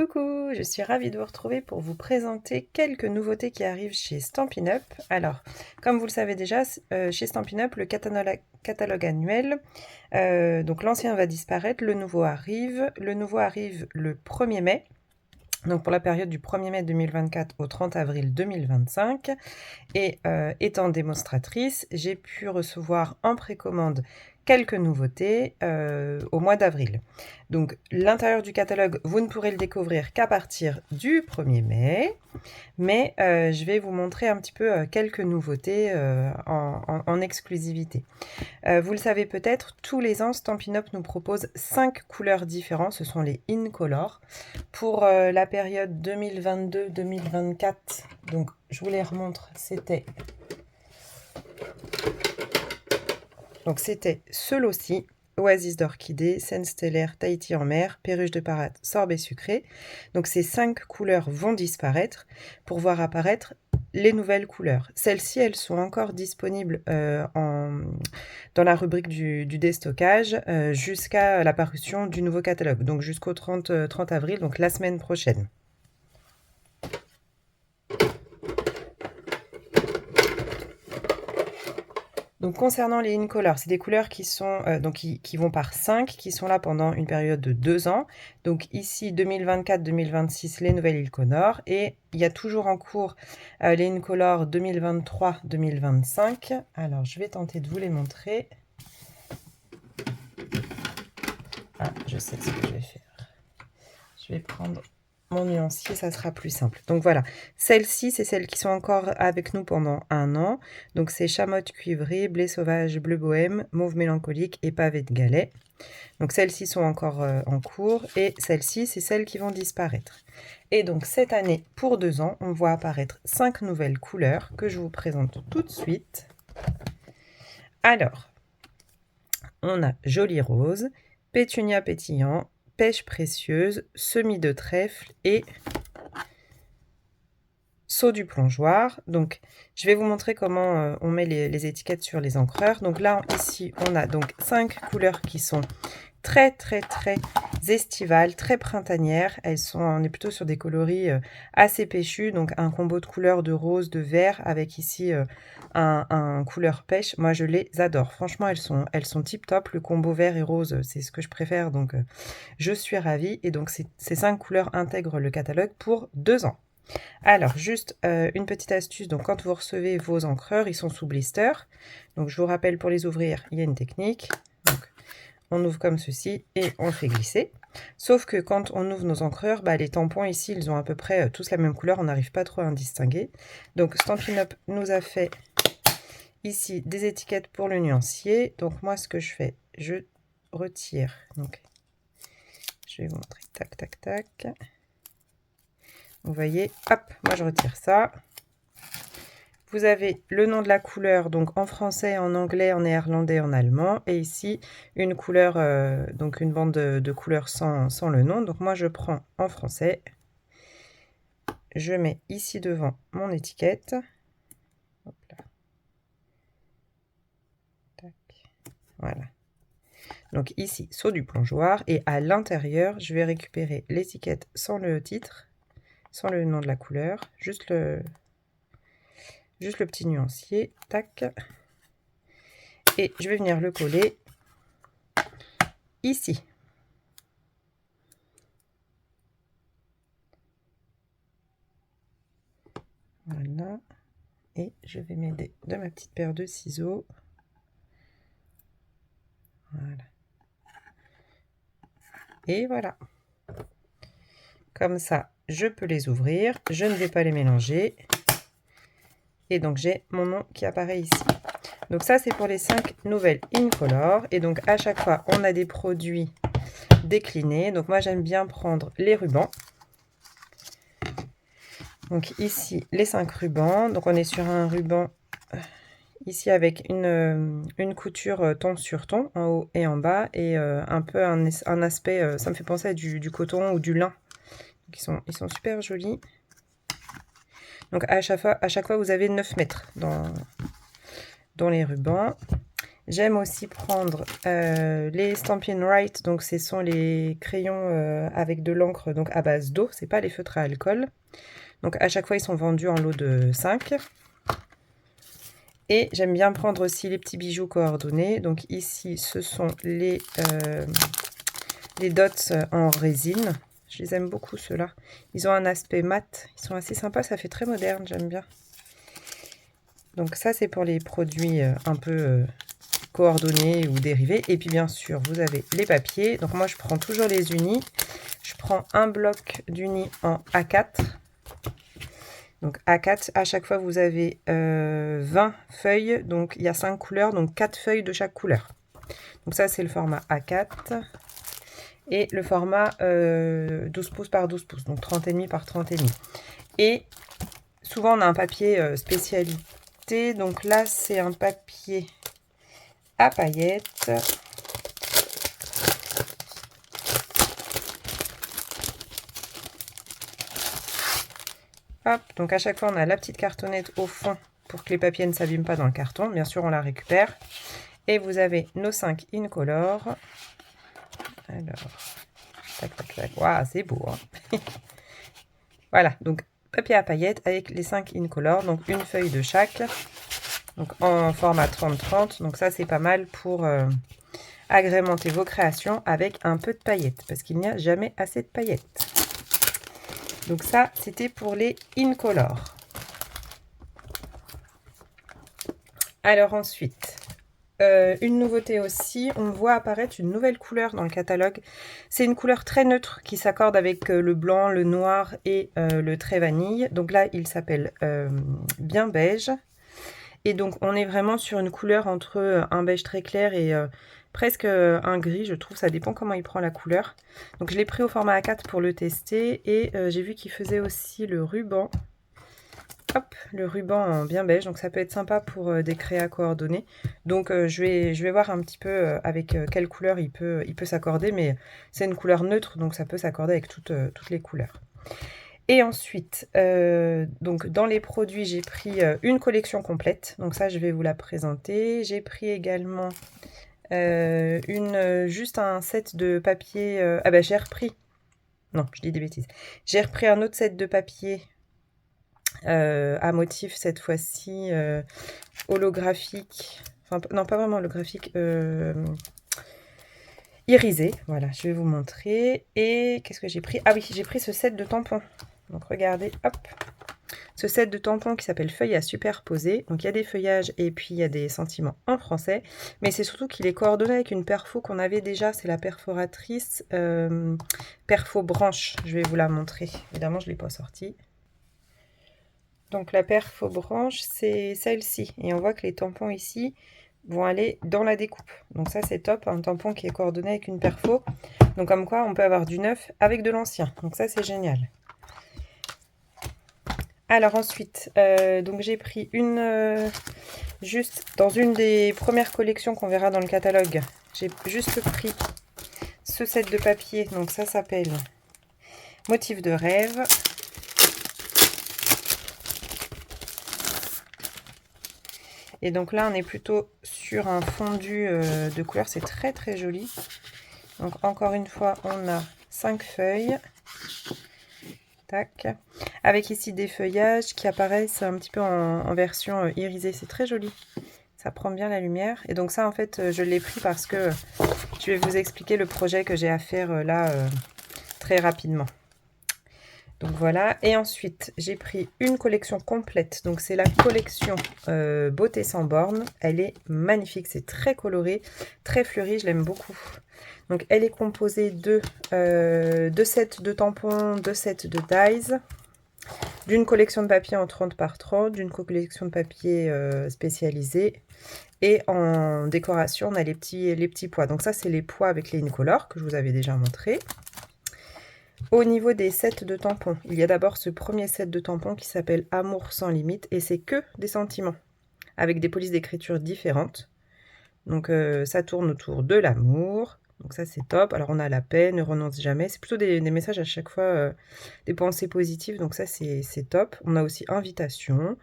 Coucou, je suis ravie de vous retrouver pour vous présenter quelques nouveautés qui arrivent chez Stampin' Up. Alors, comme vous le savez déjà, chez Stampin' Up, le catalogue annuel, donc l'ancien va disparaître, le nouveau arrive. Le nouveau arrive le 1er mai, donc pour la période du 1er mai 2024 au 30 avril 2025. Et étant démonstratrice, j'ai pu recevoir en précommande quelques nouveautés au mois d'avril. Donc l'intérieur du catalogue, vous ne pourrez le découvrir qu'à partir du 1er mai, mais je vais vous montrer un petit peu quelques nouveautés en exclusivité. Vous le savez peut-être, tous les ans, Stampin' Up nous propose 5 couleurs différentes, ce sont les In-Color. Pour la période 2022-2024, donc je vous les remontre, c'était ce lot-ci, Oasis d'orchidée, Scène stellaire, Tahiti en mer, Perruche de parade, sorbet sucré. Donc ces 5 couleurs vont disparaître pour voir apparaître les nouvelles couleurs. Celles-ci, elles sont encore disponibles dans la rubrique du déstockage jusqu'à la parution du nouveau catalogue, donc jusqu'au 30 avril, donc la semaine prochaine. Donc concernant les In-Color, c'est des couleurs qui sont qui vont par 5, qui sont là pendant une période de 2 ans. Donc ici 2024-2026 les nouvelles In-Color, et il y a toujours en cours les In-Color 2023-2025. Alors je vais tenter de vous les montrer. Ah, je sais ce que je vais faire. Je vais prendre mon nuancier, ça sera plus simple. Donc voilà, celles-ci, c'est celles qui sont encore avec nous pendant 1 an. Donc c'est chamotte cuivrée, blé sauvage, bleu bohème, mauve mélancolique et pavé de galets. Donc celles-ci sont encore en cours, et celles-ci, c'est celles qui vont disparaître. Et donc cette année, pour 2 ans, on voit apparaître 5 nouvelles couleurs que je vous présente tout de suite. Alors, on a Joli Rose, Pétunia pétillant, Pêche précieuse, Semis de trèfle et Saut du plongeoir. Donc je vais vous montrer comment on met les étiquettes sur les encreurs. Donc là ici on a donc 5 couleurs qui sont très estivales, très printanières. On est plutôt sur des coloris assez péchus, donc un combo de couleurs de rose, de vert, avec ici un couleur pêche. Moi je les adore, franchement elles sont tip top. Le combo vert et rose, c'est ce que je préfère, donc je suis ravie. Et donc ces 5 couleurs intègrent le catalogue pour 2 ans. Alors juste une petite astuce, donc quand vous recevez vos encreurs, ils sont sous blister. Donc je vous rappelle, pour les ouvrir, il y a une technique. Donc on ouvre comme ceci et on le fait glisser. Sauf que quand on ouvre nos encreurs, les tampons ici, ils ont à peu près tous la même couleur, on n'arrive pas trop à en distinguer. Donc Stampin' Up nous a fait ici des étiquettes pour le nuancier. Donc moi ce que je fais, je retire. Donc je vais vous montrer, tac. Vous voyez, hop, moi je retire ça. Vous avez le nom de la couleur, donc en français, en anglais, en néerlandais, en allemand. Et ici, une couleur, donc une bande de couleurs sans le nom. Donc moi, je prends en français. Je mets ici devant mon étiquette. Hop là. Tac. Voilà. Donc ici, Saut du plongeoir. Et à l'intérieur, je vais récupérer l'étiquette sans le titre, sans le nom de la couleur. Juste le petit nuancier, tac, et je vais venir le coller ici. Voilà, et je vais m'aider de ma petite paire de ciseaux. Voilà. Et voilà. Comme ça, je peux les ouvrir, je ne vais pas les mélanger. Et donc j'ai mon nom qui apparaît ici. Donc ça, c'est pour les 5 nouvelles In-Color. Et donc à chaque fois, on a des produits déclinés. Donc moi, j'aime bien prendre les rubans. Donc ici, les 5 rubans. Donc on est sur un ruban ici avec une couture ton sur ton, en haut et en bas. Et un peu un aspect, ça me fait penser à du coton ou du lin. Donc ils sont super jolis. Donc à chaque fois, vous avez 9 mètres dans les rubans. J'aime aussi prendre les Stampin' Write, donc ce sont les crayons avec de l'encre donc à base d'eau, c'est pas les feutres à alcool. Donc à chaque fois ils sont vendus en lot de 5. Et j'aime bien prendre aussi les petits bijoux coordonnés. Donc ici ce sont les dots en résine. Je les aime beaucoup ceux-là. Ils ont un aspect mat, ils sont assez sympas, ça fait très moderne, j'aime bien. Donc ça c'est pour les produits un peu coordonnés ou dérivés. Et puis bien sûr vous avez les papiers. Donc moi je prends toujours les unis. Je prends un bloc d'unis en A4. Donc A4, à chaque fois vous avez 20 feuilles, donc il y a 5 couleurs, donc 4 feuilles de chaque couleur. Donc ça c'est le format A4. Et le format 12 pouces par 12 pouces, donc 30,5 par 30,5. Et souvent on a un papier spécialité, donc là c'est un papier à paillettes. Hop, donc à chaque fois on a la petite cartonnette au fond pour que les papiers ne s'abîment pas dans le carton. Bien sûr on la récupère. Et vous avez nos 5 incolores. Alors, tac tac tac, waouh c'est beau hein. Voilà, donc papier à paillettes avec les 5 incolores, donc une feuille de chaque. Donc en format 30-30, donc ça c'est pas mal pour agrémenter vos créations avec un peu de paillettes, parce qu'il n'y a jamais assez de paillettes. Donc ça c'était pour les incolores. Alors ensuite, une nouveauté aussi, on voit apparaître une nouvelle couleur dans le catalogue. C'est une couleur très neutre qui s'accorde avec le blanc, le noir et le trait vanille. Donc là il s'appelle bien beige. Et donc on est vraiment sur une couleur entre un beige très clair et presque un gris, je trouve, ça dépend comment il prend la couleur. Donc je l'ai pris au format A4 pour le tester et j'ai vu qu'il faisait aussi le ruban. Hop, le ruban en bien beige, donc ça peut être sympa pour des créas coordonnées. Donc je vais voir un petit peu avec quelle couleur il peut s'accorder, mais c'est une couleur neutre, donc ça peut s'accorder avec toutes les couleurs. Et ensuite, donc dans les produits, j'ai pris une collection complète. Donc ça, je vais vous la présenter. J'ai pris également juste un set de papier. Ah bah j'ai repris. Non, je dis des bêtises. J'ai repris un autre set de papier à motif cette fois-ci holographique. Enfin, non, pas vraiment holographique. Irisé. Voilà, je vais vous montrer. Et qu'est-ce que j'ai pris? Ah oui, j'ai pris ce set de tampons. Donc regardez, hop, ce set de tampons qui s'appelle feuille à superposer. Donc il y a des feuillages et puis il y a des sentiments en français. Mais c'est surtout qu'il est coordonné avec une perfo qu'on avait déjà. C'est la perforatrice perfo branche. Je vais vous la montrer. Évidemment, je ne l'ai pas sortie. Donc la perfo branche, c'est celle-ci. Et on voit que les tampons ici vont aller dans la découpe. Donc ça c'est top, un tampon qui est coordonné avec une perfo. Donc comme quoi on peut avoir du neuf avec de l'ancien. Donc ça c'est génial. Alors ensuite, donc j'ai pris juste dans une des premières collections qu'on verra dans le catalogue, j'ai juste pris ce set de papier, donc ça s'appelle Motif de rêve. Et donc là on est plutôt sur un fondu de couleur, c'est très très joli. Donc encore une fois on a 5 feuilles. Tac. Avec ici des feuillages qui apparaissent un petit peu en version irisée. C'est très joli. Ça prend bien la lumière. Et donc ça, en fait, je l'ai pris parce que je vais vous expliquer le projet que j'ai à faire là très rapidement. Donc voilà. Et ensuite, j'ai pris une collection complète. Donc c'est la collection Beauté sans bornes. Elle est magnifique. C'est très coloré, très fleuri. Je l'aime beaucoup. Donc elle est composée de 2 sets de tampons, 2 sets de dies, d'une collection de papier en 30 par 30, d'une collection de papier spécialisé. Et en décoration, on a les petits pois. Donc ça, c'est les pois avec les incolores que je vous avais déjà montré. Au niveau des sets de tampons, il y a d'abord ce premier set de tampons qui s'appelle Amour sans limite. Et c'est que des sentiments, avec des polices d'écriture différentes. Donc ça tourne autour de l'amour. Donc ça c'est top. Alors on a la paix, ne renonce jamais. C'est plutôt des messages à chaque fois, des pensées positives. Donc ça c'est top. On a aussi invitation,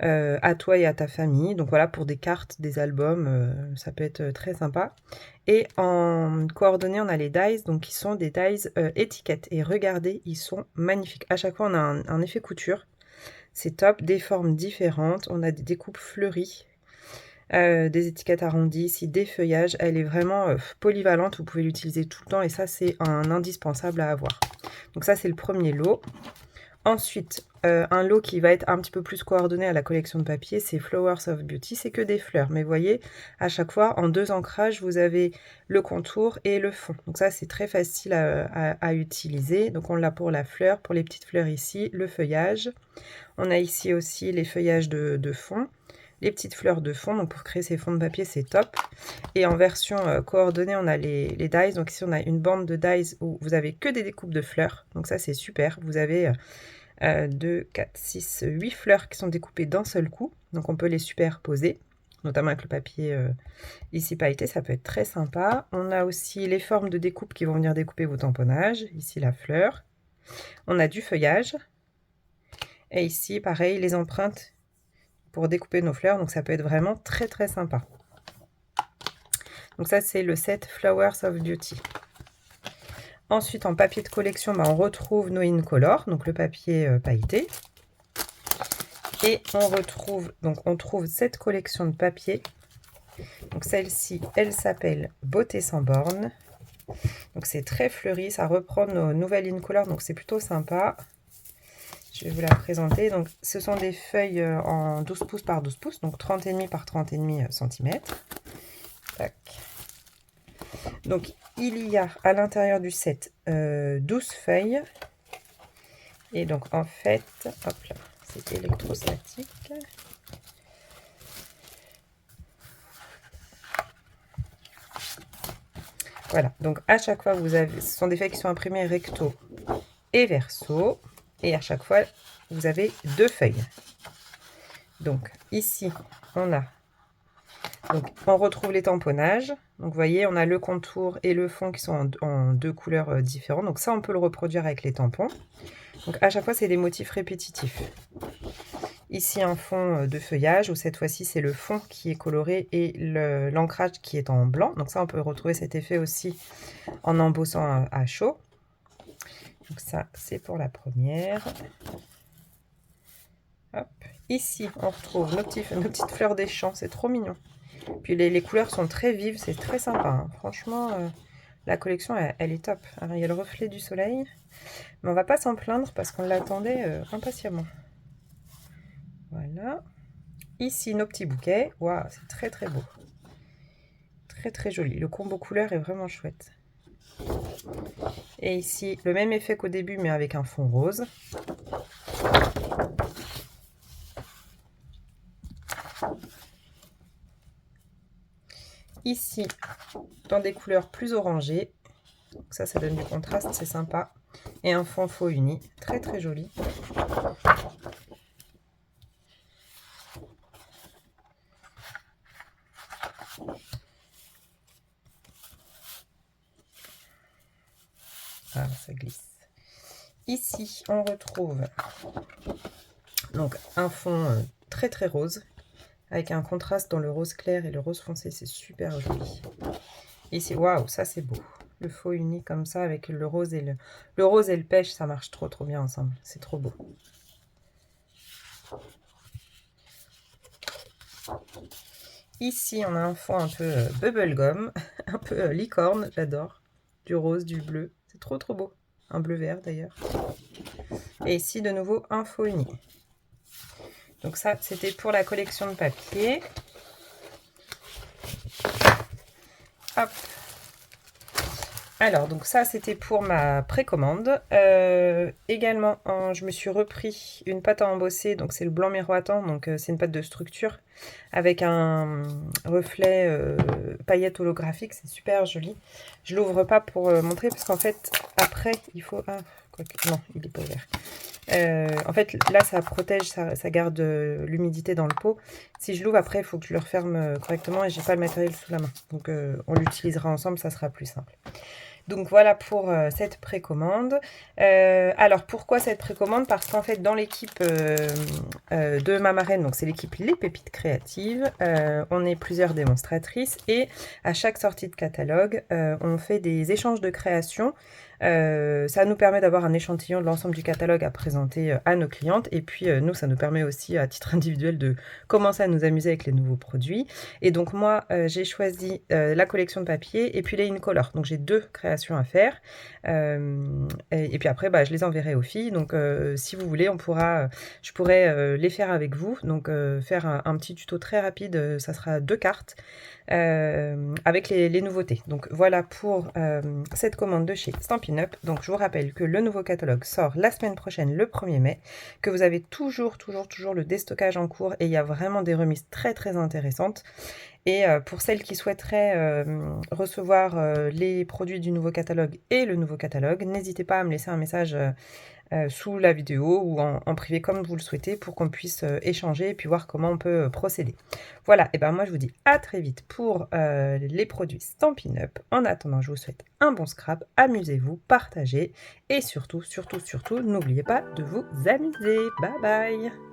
à toi et à ta famille. Donc voilà, pour des cartes, des albums, ça peut être très sympa. Et en coordonnées, on a les dies, donc qui sont des dies étiquettes. Et regardez, ils sont magnifiques. À chaque fois, on a un effet couture. C'est top, des formes différentes. On a des découpes fleuries, des étiquettes arrondies ici, des feuillages. Elle est vraiment polyvalente, vous pouvez l'utiliser tout le temps et ça, c'est un indispensable à avoir. Donc ça, c'est le premier lot. Ensuite, un lot qui va être un petit peu plus coordonné à la collection de papier, c'est Flowers of Beauty, c'est que des fleurs. Mais voyez, à chaque fois, en 2 ancrages, vous avez le contour et le fond. Donc ça, c'est très facile à utiliser. Donc on l'a pour la fleur, pour les petites fleurs ici, le feuillage. On a ici aussi les feuillages de fond, les petites fleurs de fond. Donc pour créer ces fonds de papier, c'est top. Et en version coordonnée, on a les dies. Donc ici, on a une bande de dies où vous avez que des découpes de fleurs. Donc ça, c'est super. Vous avez 2, 4, 6, 8 fleurs qui sont découpées d'un seul coup. Donc on peut les superposer, notamment avec le papier ici pailleté, ça peut être très sympa. On a aussi les formes de découpe qui vont venir découper vos tamponnages. Ici la fleur. On a du feuillage. Et ici, pareil, les empreintes pour découper nos fleurs. Donc ça peut être vraiment très très sympa. Donc ça, c'est le set Flowers of Beauty. Ensuite, en papier de collection, on retrouve nos Incolor, donc le papier pailleté. Et on trouve cette collection de papier. Donc celle-ci, elle s'appelle Beauté sans bornes. Donc c'est très fleuri, ça reprend nos nouvelles Incolor, donc c'est plutôt sympa. Je vais vous la présenter. Donc ce sont des feuilles en 12 pouces par 12 pouces, donc 30,5 par 30,5 cm. Tac. Donc il y a à l'intérieur du set 12 feuilles. Et donc en fait, hop là, c'est électrostatique. Voilà, donc à chaque fois vous avez, ce sont des feuilles qui sont imprimées recto et verso. Et à chaque fois vous avez 2 feuilles. Donc ici on retrouve les tamponnages. Donc vous voyez, on a le contour et le fond qui sont en 2 couleurs différentes. Donc ça, on peut le reproduire avec les tampons. Donc à chaque fois, c'est des motifs répétitifs. Ici, un fond de feuillage, où cette fois-ci, c'est le fond qui est coloré et l'ancrage qui est en blanc. Donc ça, on peut retrouver cet effet aussi en embossant à chaud. Donc ça, c'est pour la première. Hop. Ici, on retrouve nos petites fleurs des champs. C'est trop mignon. Puis les couleurs sont très vives, c'est très sympa. Hein. Franchement, la collection, elle est top. Alors, il y a le reflet du soleil. Mais on va pas s'en plaindre parce qu'on l'attendait impatiemment. Voilà. Ici, nos petits bouquets. Waouh, c'est très très beau. Très très joli. Le combo couleur est vraiment chouette. Et ici, le même effet qu'au début, mais avec un fond rose. Ici, dans des couleurs plus orangées. Donc ça donne du contraste, c'est sympa. Et un fond faux uni, très très joli. Ah, ça glisse. Ici, on retrouve donc un fond très très rose, avec un contraste dans le rose clair et le rose foncé, c'est super joli. Ici, waouh, ça c'est beau. Le faux uni comme ça, avec le rose et le pêche, ça marche trop trop bien ensemble. C'est trop beau. Ici, on a un fond un peu bubblegum, un peu licorne, j'adore. Du rose, du bleu, c'est trop trop beau. Un bleu vert d'ailleurs. Et ici, de nouveau, un faux uni. Donc ça, c'était pour la collection de papier. Hop. Alors, donc ça, c'était pour ma précommande. Également, je me suis repris une pâte à embosser. Donc, c'est le blanc miroitant. Donc, c'est une pâte de structure avec un reflet paillettes holographique. C'est super joli. Je l'ouvre pas pour montrer parce qu'en fait, après, il faut... Ah, quoique... Non, il n'est pas ouvert. En fait, là, ça protège, ça garde l'humidité dans le pot. Si je l'ouvre après, il faut que je le referme correctement et j'ai pas le matériel sous la main. Donc, on l'utilisera ensemble, ça sera plus simple. Donc voilà pour cette précommande. Alors pourquoi cette précommande? Parce qu'en fait dans l'équipe de ma marraine, donc c'est l'équipe Les Pépites Créatives, on est plusieurs démonstratrices et à chaque sortie de catalogue, on fait des échanges de création. Ça nous permet d'avoir un échantillon de l'ensemble du catalogue à présenter à nos clientes et puis nous ça nous permet aussi à titre individuel de commencer à nous amuser avec les nouveaux produits. Et donc moi j'ai choisi la collection de papier et puis les in-color, donc j'ai 2 créations à faire. Et puis après je les enverrai aux filles, donc si vous voulez je pourrais les faire avec vous, donc faire un petit tuto très rapide, ça sera 2 cartes avec les nouveautés. Donc voilà pour cette commande de chez Stampin' Up. Donc je vous rappelle que le nouveau catalogue sort la semaine prochaine, le 1er mai, que vous avez toujours le déstockage en cours et il y a vraiment des remises très très intéressantes. Et pour celles qui souhaiteraient recevoir les produits du nouveau catalogue et le nouveau catalogue, n'hésitez pas à me laisser un message sous la vidéo ou en privé comme vous le souhaitez pour qu'on puisse échanger et puis voir comment on peut procéder. Voilà, et ben moi je vous dis à très vite pour les produits Stampin' Up. En attendant, je vous souhaite un bon scrap, amusez-vous, partagez et surtout, n'oubliez pas de vous amuser. Bye bye!